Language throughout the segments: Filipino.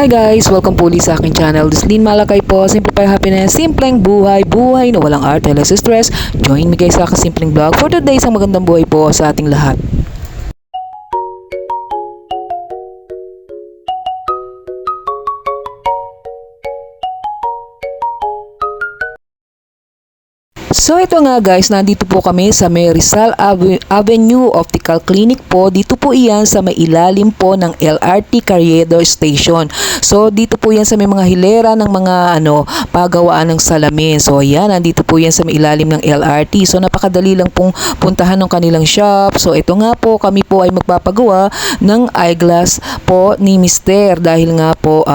Hi guys! Welcome po ulit sa aking channel. This is LYNMALACHI po. Simplify happiness, simpleng buhay, buhay na walang arte, less stress. Join me guys sa aking simpleng vlog for today. Isang magandang buhay po sa ating lahat. So ito nga guys, nandito po kami sa may Rizal Avenue Optical Clinic po. Dito po iyan sa may ilalim po ng LRT Carriedo Station. So dito po yan sa may mga hilera ng mga pagawaan ng salamin. So yan, nandito po yan sa may ilalim ng LRT. So napakadali lang pong puntahan ng kanilang shop. So ito nga po, kami po ay magpapagawa ng eyeglass po ni Mister. Dahil nga po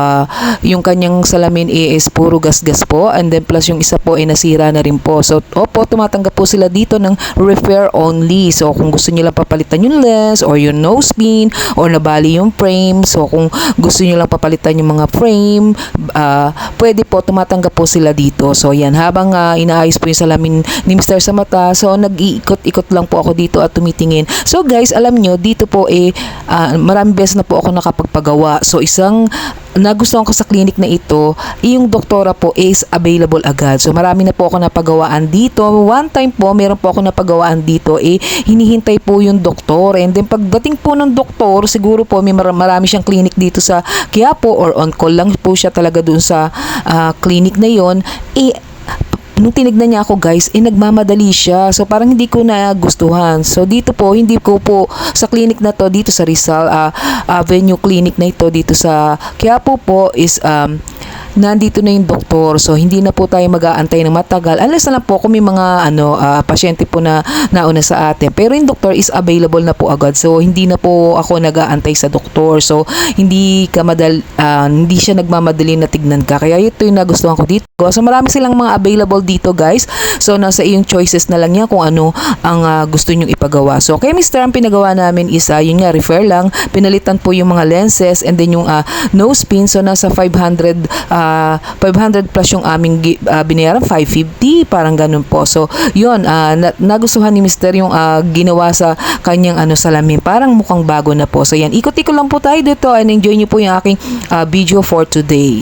yung kanyang salamin is puro gasgas po. And then plus yung isa po ay nasira na rin po. So opo, tumatanggap po sila dito ng repair only. So kung gusto niyo lang papalitan yung lens or yung nose pin or nabali yung frame, so kung gusto niyo lang papalitan yung mga frame, pwede po, tumatanggap po sila dito. So yan, habang inaayos po yung salamin ni Mr. sa mata, so nag-iikot-ikot lang po ako dito at tumitingin. So guys, alam nyo, dito po maraming beses na po ako nakapagpagawa. So isang nagustuhan ko sa clinic na ito, yung doktora po is available agad. So marami na po ako napagawaan dito. One time po, meron po ako napagawaan dito, hinihintay po yung doktor. And then pagdating po ng doktor, siguro po may marami siyang clinic dito sa Quiapo or on call lang po siya talaga dun sa clinic na yon. Nung tinignan niya ako guys, nagmamadali siya. So parang hindi ko na gustuhan. So dito po, hindi ko po sa clinic na to, dito sa Rizal Avenue Clinic na ito, dito sa Quiapo po is nandito na yung doktor. So hindi na po tayo mag-aantay ng matagal. Unless na lang po kung may mga pasyente po na nauna sa atin. Pero yung doktor is available na po agad. So hindi na po ako nag-aantay sa doktor. So hindi siya nagmamadali na tignan ka. Kaya ito yung nagustuhan ko dito. So marami silang mga available dito guys. So nasa iyong choices na lang yan kung ano ang gusto nyong ipagawa. So kay Mr. ang pinagawa namin is yun nga, repair lang. Pinalitan po yung mga lenses and then yung nose pin. So nasa 500 plus yung aming binayaran, 550, parang ganun po. So yun, nagustuhan ni Mr. yung ginawa sa kanyang salamin. Parang mukhang bago na po. So yan, ikot-ikot lang po tayo dito and enjoy nyo po yung aking video for today.